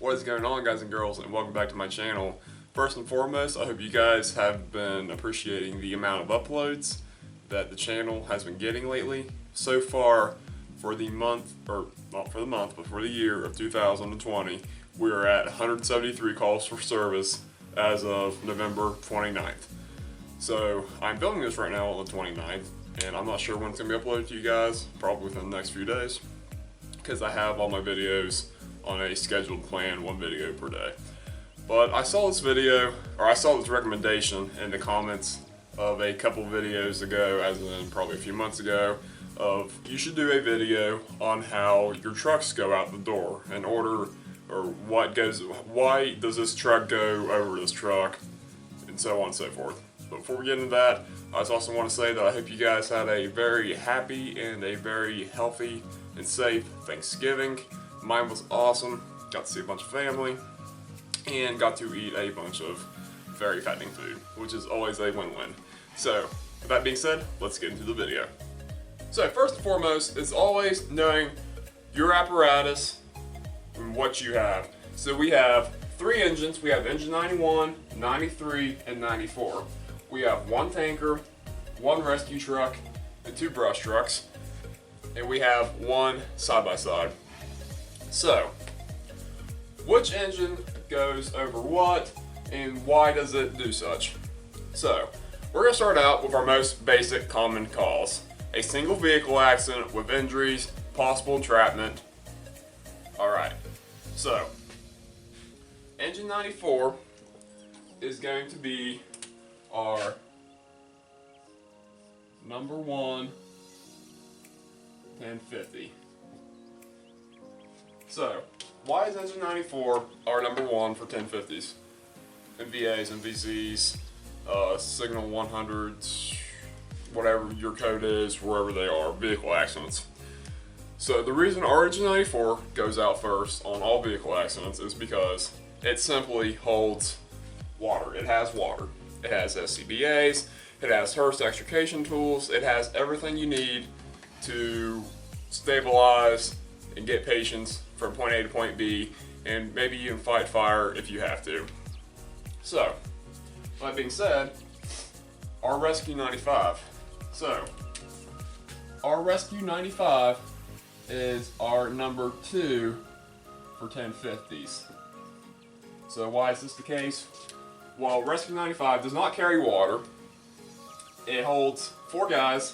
What is going on, guys and girls, and welcome back to my channel. First and foremost, I hope you guys have been appreciating the amount of uploads that the channel has been getting lately. So far, for the month, or not for the month, but for the year of 2020, we are at 173 calls for service as of November 29th. So, I'm filming this right now on the 29th, and I'm not sure when it's going to be uploaded to you guys, probably within the next few days, because I have all my videos on a scheduled plan, one video per day. But I saw this video, or I saw this recommendation in the comments of a couple videos ago, as in probably a few months ago, of you should do a video on how your trucks go out the door in order, or why does this truck go over this truck, and so on and so forth. But before we get into that, I just also want to say that I hope you guys had a very happy and a very healthy and safe Thanksgiving. Mine was awesome. Got to see a bunch of family and got to eat a bunch of very fattening food, which is always a win-win. So, with that being said, let's get into the video. So, first and foremost, is always knowing your apparatus and what you have. So we have 3 engines. We have engine 91, 93, and 94. We have 1 tanker, 1 rescue truck, and 2 brush trucks. And we have 1 side-by-side. So, which engine goes over what, and why does it do such? So, we're going to start out with our most basic common cause. A single vehicle accident with injuries, possible entrapment. Alright, so, engine 94 is going to be our number 1 1050. So, why is engine 94 our number 1 for 1050s? MVAs, MVZs, Signal 100s, whatever your code is, wherever they are, vehicle accidents. So the reason our engine 94 goes out first on all vehicle accidents is because it simply holds water. It has water. It has SCBAs, it has Hurst extrication tools, it has everything you need to stabilize and get patients from point A to point B, and maybe even fight fire if you have to. So, that being said, our Rescue 95. So, our Rescue 95 is our number 2 for 1050s. So why is this the case? Well, Rescue 95 does not carry water. It holds 4 guys,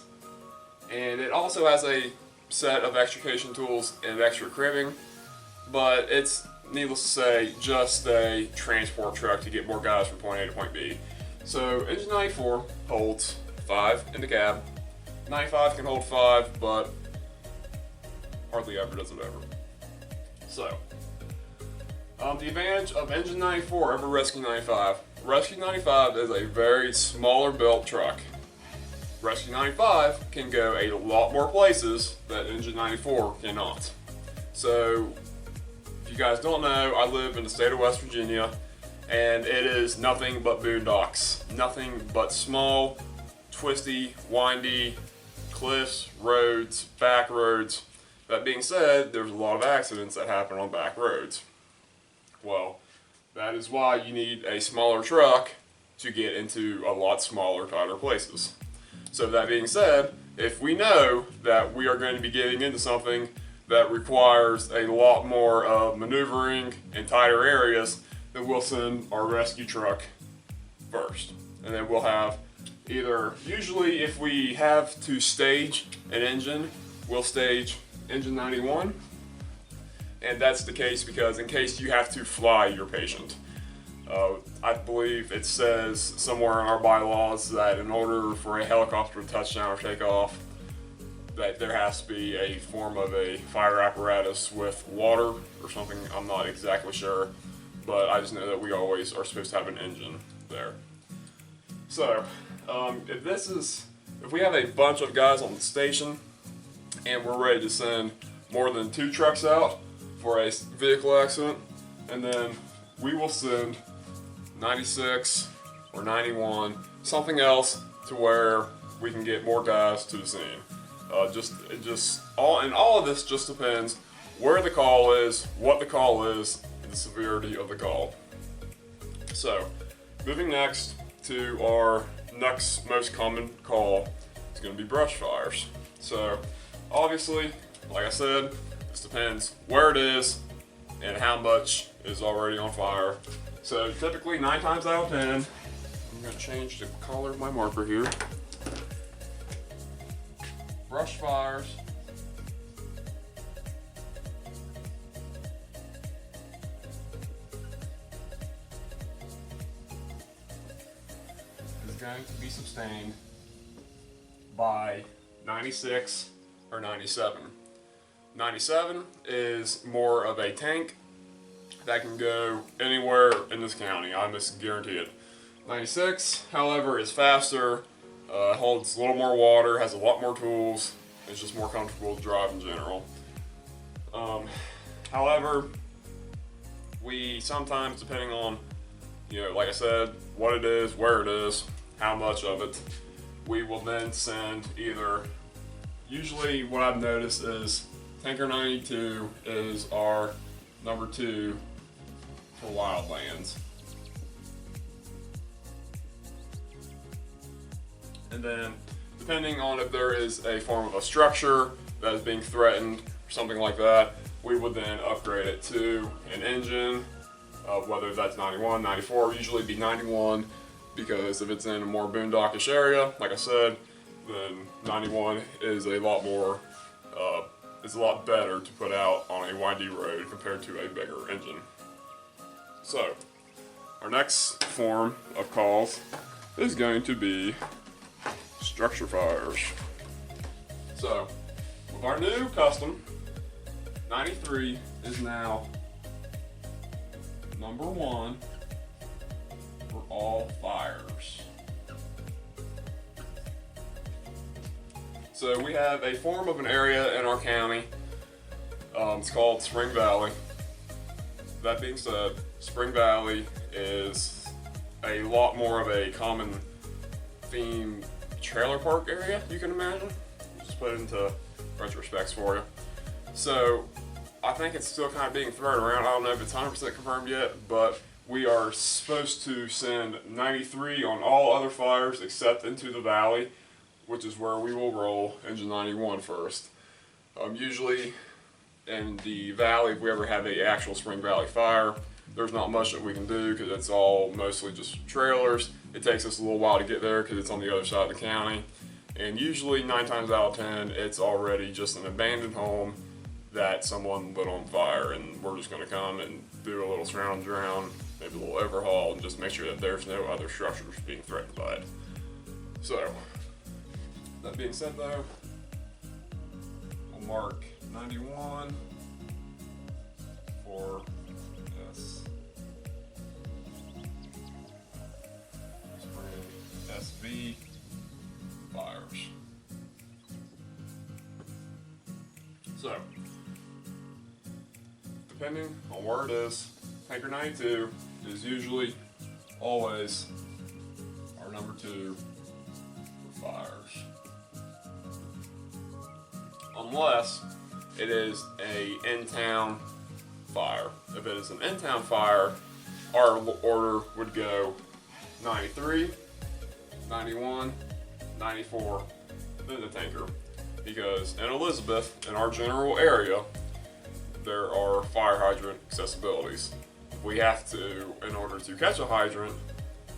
and it also has a set of extrication tools and extra cribbing, but it's, needless to say, just a transport truck to get more guys from point A to point B. So engine 94 holds 5 in the cab. 95 can hold 5, but hardly ever does it over. So, the advantage of engine 94 over Rescue 95. Rescue 95 is a very smaller built truck. Rescue 95 can go a lot more places that engine 94 cannot. So, if you guys don't know, I live in the state of West Virginia, and it is nothing but boondocks. Nothing but small, twisty, windy, cliffs, roads, back roads. That being said, there's a lot of accidents that happen on back roads. Well, that is why you need a smaller truck to get into a lot smaller, tighter places. So that being said, if we know that we are going to be getting into something that requires a lot more of maneuvering in tighter areas, then we'll send our rescue truck first. And then we'll have either, usually if we have to stage an engine, we'll stage engine 91. And that's the case because in case you have to fly your patient. I believe it says somewhere in our bylaws that in order for a helicopter to touchdown or take off, that there has to be a form of a fire apparatus with water or something. I'm not exactly sure, but I just know that we always are supposed to have an engine there. So, if we have a bunch of guys on the station and we're ready to send more than 2 trucks out for a vehicle accident, and then we will send 96 or 91, something else to where we can get more guys to the scene. All of this just depends where the call is, what the call is, the severity of the call. So, moving next to our next most common call is going to be brush fires. So, obviously, like I said, this depends where it is and how much is already on fire. So, typically 9 times out of 10, I'm going to change the color of my marker here. Brush fires is going to be sustained by 96 or 97. 97 is more of a tank that can go anywhere in this county, I must guarantee it. 96, however, is faster, holds a little more water, has a lot more tools, it's just more comfortable to drive in general. However, we sometimes, depending on, like I said, what it is, where it is, how much of it, we will then send either, usually what I've noticed is Tanker 92 is our number 2 for wildlands. And then, depending on if there is a form of a structure that is being threatened or something like that, we would then upgrade it to an engine, whether that's 91, 94, usually be 91, because if it's in a more boondockish area, like I said, then 91 is a lot more, it's a lot better to put out on a windy road compared to a bigger engine. So, our next form of calls is going to be structure fires. So, with our new custom, 93 is now number 1 for all fires. So we have a form of an area in our county. It's called Spring Valley. That being said, Spring Valley is a lot more of a common theme trailer park area, you can imagine. Just put it into retrospects for you. So I think it's still kind of being thrown around. I don't know if it's 100% confirmed yet, but we are supposed to send 93 on all other fires except into the valley, which is where we will roll engine 91 first. Usually in the valley, if we ever have an actual Spring Valley fire, there's not much that we can do because it's all mostly just trailers. It takes us a little while to get there because it's on the other side of the county. And usually 9 times out of 10, it's already just an abandoned home that someone lit on fire, and we're just going to come and do a little surround and drown, maybe a little overhaul, and just make sure that there's no other structures being threatened by it. So, that being said though, we'll mark 91 for SV fires. So, depending on where it is, Tanker 92 is usually always our number 2 for fires. Unless it is a in-town fire. If it is an in-town fire, our order would go 93, 91, 94, then the tanker. Because in Elizabeth, in our general area, there are fire hydrant accessibilities. If we have to, in order to catch a hydrant,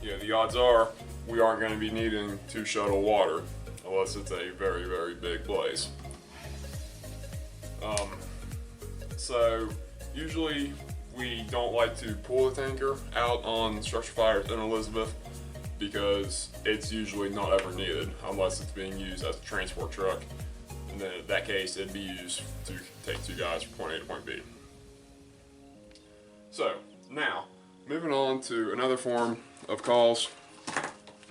the odds are we aren't going to be needing to shuttle water unless it's a very, very big blaze. So usually we don't like to pull the tanker out on structure fires in Elizabeth because it's usually not ever needed unless it's being used as a transport truck. And then in that case, it'd be used to take 2 guys from point A to point B. So now, moving on to another form of calls.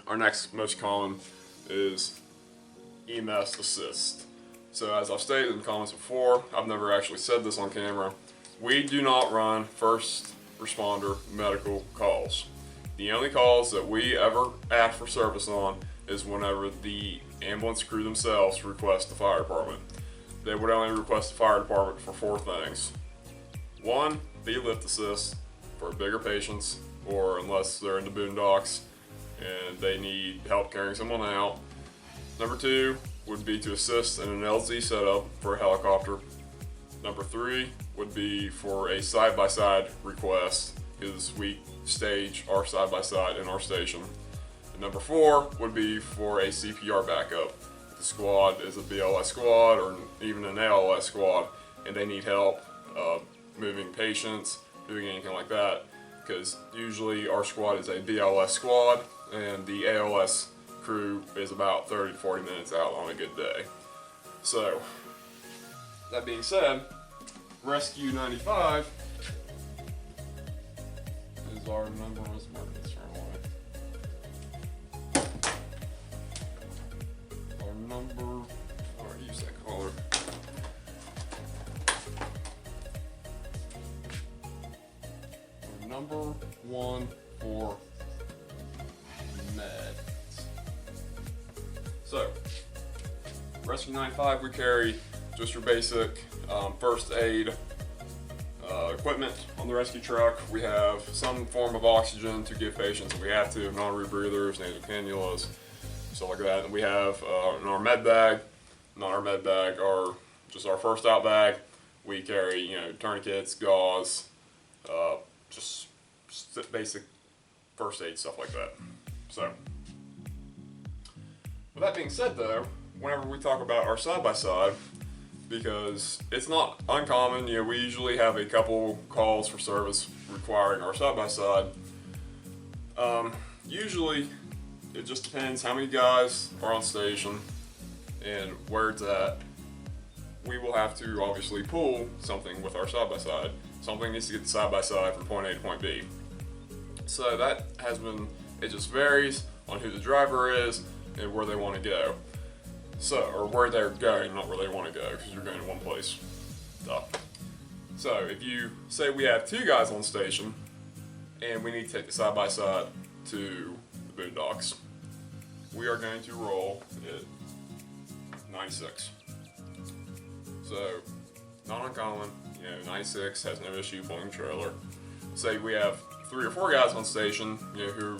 Our next most common is EMS assist. So as I've stated in the comments before, I've never actually said this on camera, we do not run first responder medical calls. The only calls that we ever ask for service on is whenever the ambulance crew themselves request the fire department. They would only request the fire department for 4 things. 1, be lift assist for bigger patients, or unless they're in the boondocks and they need help carrying someone out. Number 2 would be to assist in an LZ setup for a helicopter. Number 3 would be for a side-by-side request, because we stage our side-by-side in our station. And number 4 would be for a CPR backup. If the squad is a BLS squad or even an ALS squad, and they need help moving patients, doing anything like that, because usually our squad is a BLS squad and the ALS crew is about 30 to 40 minutes out on a good day. So, that being said, Rescue 95 is our number. Let's mark this right away. Our number. Alright, use that color. Our number 1 for meds. So, Rescue 95, we carry just your basic first aid equipment on the rescue truck. We have some form of oxygen to give patients if we have to, non-rebreathers, nasal cannulas, stuff like that. And we have in our med bag, not our med bag, just our first out bag, we carry tourniquets, gauze, just basic first aid stuff like that. So, with that being said though, whenever we talk about our side-by-side, because it's not uncommon, we usually have a couple calls for service requiring our side-by-side. Usually, it just depends how many guys are on station and where it's at. We will have to obviously pull something with our side-by-side. Something needs to get the side-by-side from point A to point B. So that it just varies on who the driver is and where they want to go. So, or where they're going, not where they want to go, because you're going to one place. So, if you say we have 2 guys on station, and we need to take the side-by-side to the boondocks, we are going to roll at 96. So, not uncommon, 96 has no issue pulling a trailer. Say we have 3 or 4 guys on station, who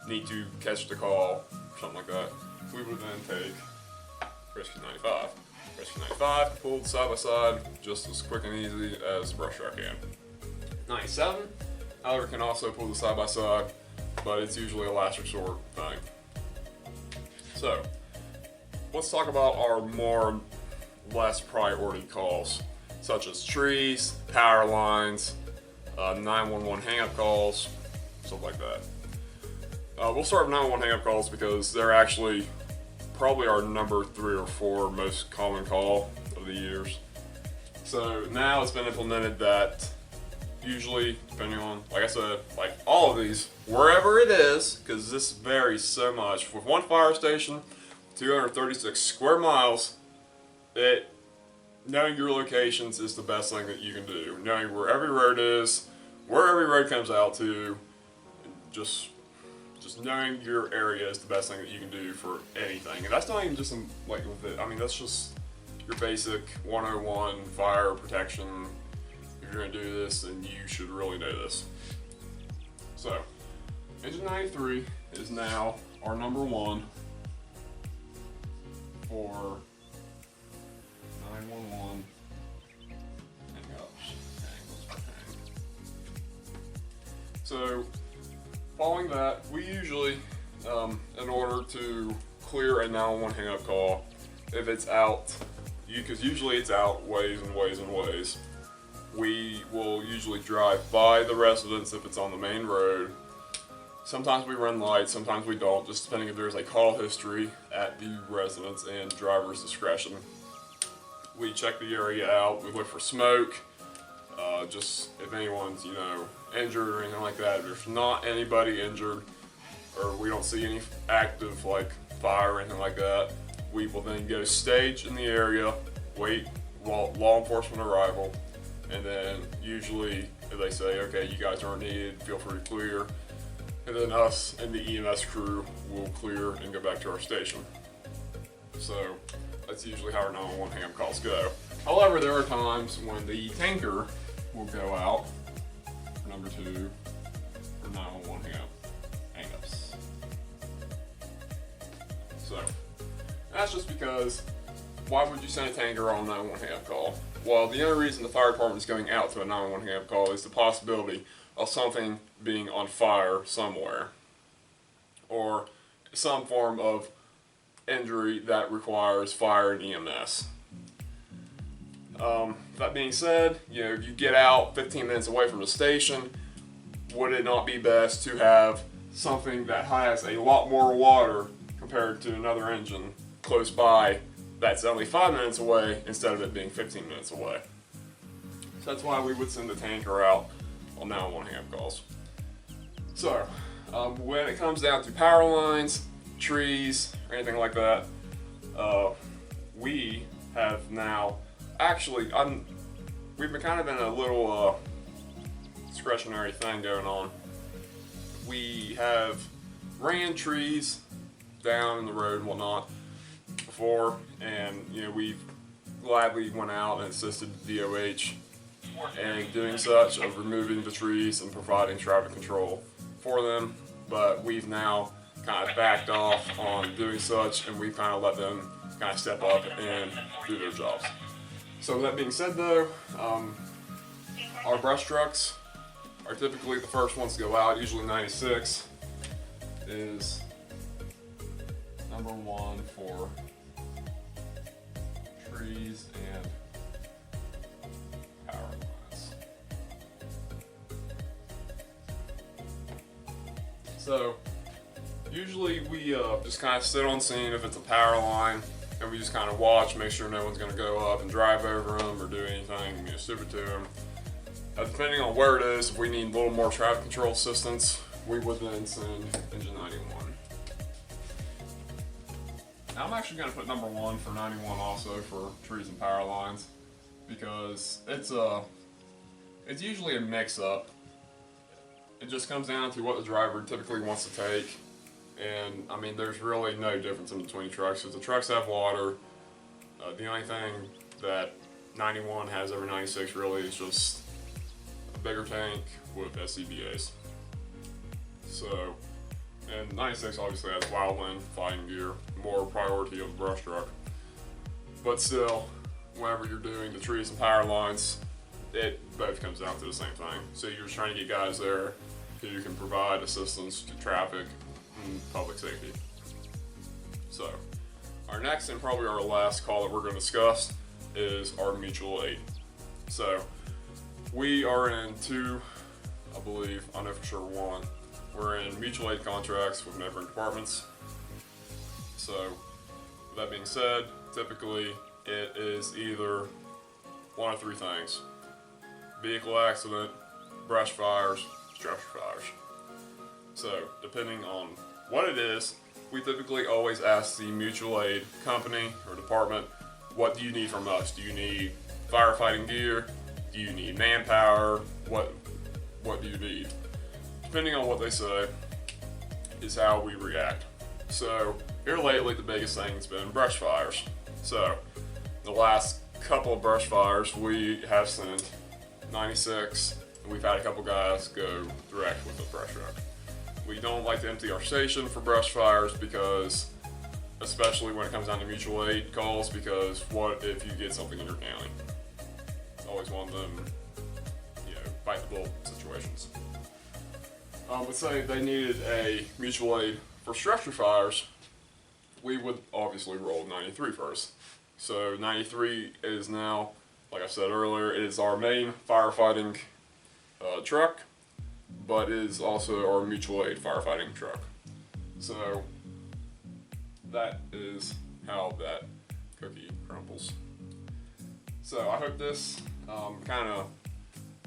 need to catch the call, something like that, we would then take Rescue 95. Rescue 95 pulled side by side just as quick and easy as the brush truck can. 97, however, can also pull the side by side, but it's usually a last resort thing. So, let's talk about our more less priority calls, such as trees, power lines, 911 hang-up calls, stuff like that. We'll start with 911 hang-up calls because they're actually probably our number 3 or 4 most common call of the years. So now it's been implemented that usually, depending on, like I said, like all of these, wherever it is, because this varies so much. With one fire station, 236 square miles, knowing your locations is the best thing that you can do. Knowing where every road is, where every road comes out to, just knowing your area is the best thing that you can do for anything. And that's not even just that's just your basic 101 fire protection. If you're going to do this, then you should really know this. So, Engine 93 is now our number 1 for 911 hang-ups. So, following that, we usually, in order to clear a 911 hang-up call, if it's out, because usually it's out ways and ways and ways, we will usually drive by the residence if it's on the main road. Sometimes we run lights, sometimes we don't, just depending if there's a call history at the residence and driver's discretion. We check the area out, we look for smoke, just if anyone's, injured or anything like that. If there's not anybody injured, or we don't see any active, fire or anything like that, we will then go stage in the area, wait while law enforcement arrival, and then usually if they say, okay, you guys aren't needed, feel free to clear, and then us and the EMS crew will clear and go back to our station. So that's usually how our 911 hang-up calls go. However, there are times when the tanker will go out for number 2 for 911 hang-ups. So that's just because, why would you send a tanker on a 911 hang-up call? Well, the only reason the fire department is going out to a 911 hang-up call is the possibility of something being on fire somewhere, or some form of injury that requires fire and EMS. That being said, you get out 15 minutes away from the station. Would it not be best to have something that has a lot more water compared to another engine close by that's only 5 minutes away instead of it being 15 minutes away? So that's why we would send the tanker out on 911 hang-up calls. So when it comes down to power lines, trees, or anything like that, we have now actually, we've been kind of in a little discretionary thing going on. We have ran trees down in the road and whatnot before, and we've gladly went out and assisted DOH in doing such, of removing the trees and providing traffic control for them. But we've now kind of backed off on doing such, and we've kind of let them kind of step up and do their jobs. So with that being said though, our brush trucks are typically the first ones to go out. Usually 96 is number 1 for trees and power lines. So usually we just kind of sit on scene if it's a power line, and we just kind of watch, make sure no one's going to go up and drive over them or do anything stupid to them. Depending on where it is, if we need a little more traffic control assistance, we would then send engine 91. Now I'm actually going to put number 1 for 91 also for trees and power lines, because it's usually a mix-up. It just comes down to what the driver typically wants to take. And I mean, there's really no difference in between trucks, because the trucks have water. The only thing that 91 has over 96 really is just a bigger tank with SCBAs. So, and 96 obviously has wildland fighting gear, more priority of the brush truck. But still, whenever you're doing the trees and power lines, it both comes down to the same thing. So you're just trying to get guys there who can provide assistance to traffic and public safety. So, our next and probably our last call that we're going to discuss is our mutual aid. So, we are in 2, I believe, I know for sure 1. We're in mutual aid contracts with neighboring departments. So, with that being said, typically it is either one of 3 things: vehicle accident, brush fires, structure fires. So, depending on what it is, we typically always ask the mutual aid company or department, what do you need from us? Do you need firefighting gear? Do you need manpower? What do you need? Depending on what they say is how we react. So, here lately the biggest thing has been brush fires. So, the last couple of brush fires we have sent 96, and we've had a couple guys go direct with the brush truck. We don't like to empty our station for brush fires, because, especially when it comes down to mutual aid calls, because what if you get something in your county? Always one of them, bite the bullet situations. But say they needed a mutual aid for structure fires, we would obviously roll 93 first. So 93 is now, like I said earlier, it is our main firefighting truck, but it is also our mutual aid firefighting truck. So that is how that cookie crumbles. So I hope this kind of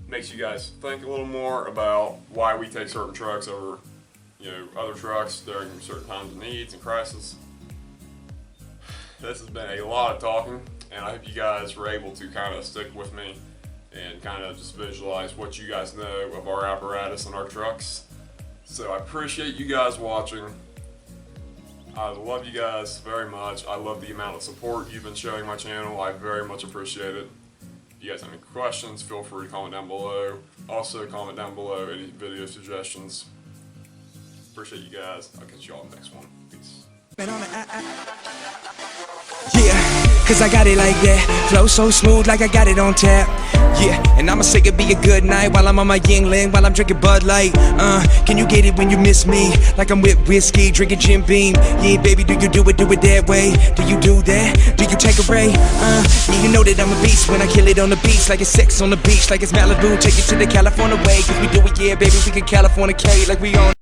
makes you guys think a little more about why we take certain trucks over, other trucks during certain times of needs and crisis. This has been a lot of talking, and I hope you guys were able to kind of stick with me and kind of just visualize what you guys know of our apparatus and our trucks. So I appreciate you guys watching. I love you guys very much. I love the amount of support you've been showing my channel. I very much appreciate it. If you guys have any questions, feel free to comment down below. Also, comment down below any video suggestions. Appreciate you guys. I'll catch you all in the next one. Peace. Yeah, cause I got it like that. Flow so smooth like I got it on tap. Yeah, and I'ma say it be a good night while I'm on my Yingling, while I'm drinking Bud Light. Can you get it when you miss me? Like I'm with whiskey, drinking Jim Beam. Yeah, baby, do you do it that way? Do you do that? Do you take a ray? Yeah, you know that I'm a beast when I kill it on the beach. Like it's sex on the beach, like it's Malibu. Take it to the California way. Cause we do it, yeah, baby, we can Californicate like we on